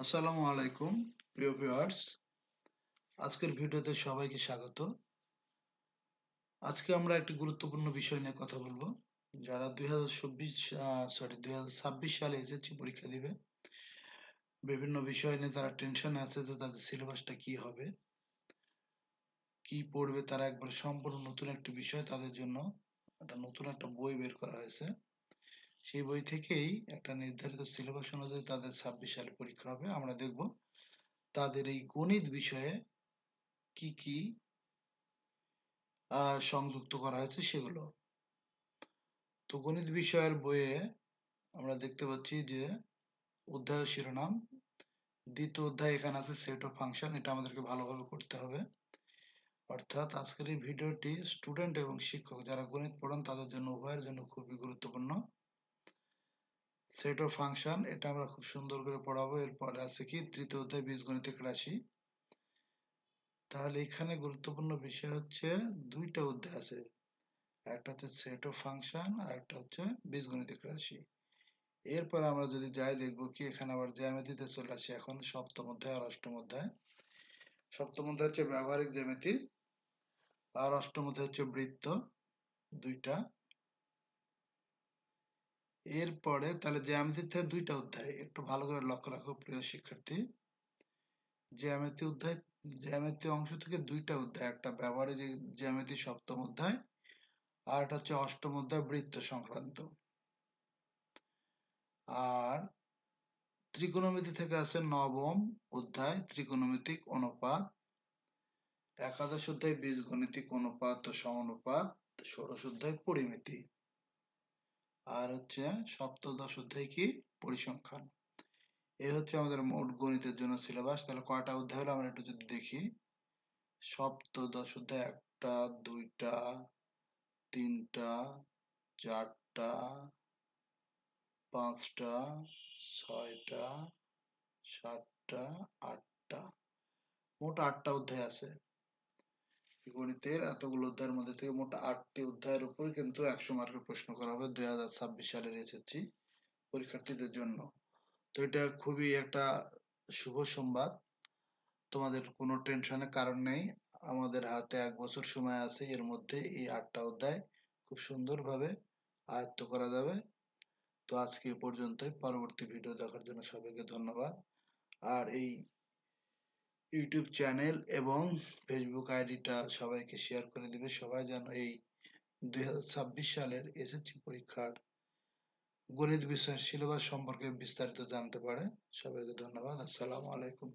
আসসালামু আলাইকুম প্রিয় ভিউয়ার্স, আজকের ভিডিওতে সবাইকে স্বাগত। আজকে আমরা একটি গুরুত্বপূর্ণ বিষয় নিয়ে কথা বলবো। যারা 2026 সালে এসএসসি পরীক্ষা দিবে, বিভিন্ন বিষয় নিয়ে তারা টেনশনে আছে যে তাদের সিলেবাসটা কি হবে, কি পড়বে। তারা একবারে সম্পূর্ণ নতুন একটি বিষয় তাদের জন্য নতুন একটা বই বের করা হয়েছে। সেই বই থেকেই একটা নির্ধারিত সিলেবাস অনুযায়ী তাদের 26 সালে পরীক্ষা হবে। আমরা দেখব তাদের এই গণিত বিষয়ে কি কি সংযুক্ত করা হয়েছে সেগুলো। তো গণিত বিষয়ের বইয়ে আমরা দেখতে পাচ্ছি যে অধ্যায় শিরোনাম দ্বিতীয় অধ্যায় এখানে আছে সেট অফ ফাংশন। এটা আমাদেরকে ভালোভাবে করতে হবে। অর্থাৎ আজকের এই ভিডিওটি স্টুডেন্ট এবং শিক্ষক যারা গণিত পড়ান তাদের জন্য উভয়ের জন্য খুবই গুরুত্বপূর্ণ। সেট অফ ফাংশন এটা আমরা খুব সুন্দর করে পড়াবো। এরপরে আছে কি তৃতীয় অধ্যায় বীজগণিতিক রাশি। তাহলে এখানে গুরুত্বপূর্ণ বিষয় হচ্ছে দুইটা অধ্যায় আছে, একটা হচ্ছে সেট অফ ফাংশন আর একটা হচ্ছে বীজগণিতিক রাশি। এরপর আমরা যদি যাই দেখবো কি এখানে আবার জ্যামিতিতে চলে আসি। এখন সপ্তম অধ্যায় আর অষ্টম অধ্যায়। সপ্তম অধ্যায় হচ্ছে ব্যবহারিক জ্যামিতি আর অষ্টম অধ্যায় হচ্ছে বৃত্ত, দুইটা। এরপরে তাহলে জ্যামিতিতে দুইটা অধ্যায়, একটু ভালো করে লক্ষ্য রাখো প্রিয় শিক্ষার্থী। জ্যামিতি অধ্যায়, জ্যামিতি অংশ থেকে দুইটা অধ্যায়, একটা ব্যবহারিক জ্যামিতি সপ্তম অধ্যায় আর একটা হচ্ছে অষ্টম অধ্যায় বৃত্ত সংক্রান্ত। আর ত্রিকোণমিতি থেকে আছে নবম অধ্যায় ত্রিকোণমিতিক অনুপাত, একাদশ অধ্যায় বীজগণিতিক অনুপাত ও সমানুপাত, ষোড়শ অধ্যায় পরিমিতি, আর হচ্ছে সপ্তদশ অধ্যায় কি পরিসংখ্যান। এই হচ্ছে আমাদের মোট গণিতের জন্য সিলেবাস। তাহলে কয়টা অধ্যায় হলো আমরা একটু যদি দেখি। সপ্তদশ অধ্যায় একটা, দুইটা, তিনটা, চারটা, পাঁচটা, ছয়টা, সাতটা, আটটা, মোট আটটা অধ্যায় আছে। গণিতের এতগুলো অধ্যায়ের মধ্যে থেকে মোট 8টি অধ্যায়ের উপর কিন্তু 100 মার্কের প্রশ্ন করা হবে 2026 সালের এসএসসি পরীক্ষার্থীদের জন্য। তো এটা খুবই একটা শুভ সংবাদ। তোমাদের কোনো টেনশনের কারণ নেই। আমাদের হাতে 1 বছর সময় আছে, এর মধ্যে এই 8টা অধ্যায় খুব সুন্দরভাবে আয়ত্ত করা যাবে। তো আজকে এ পর্যন্তই। পরবর্তী ভিডিও দেখার জন্য সবাইকে ধন্যবাদ। আর এই ইউটিউব চ্যানেল এবং ফেসবুক আইডিটা সবাইকে শেয়ার করে দিবে, সবাই যেন এই 2026 সালের এসএসসি পরীক্ষার গণিত বিষয়ের সিলেবাস সম্পর্কে বিস্তারিত জানতে পারে। সবাইকে ধন্যবাদ। আসসালামু আলাইকুম।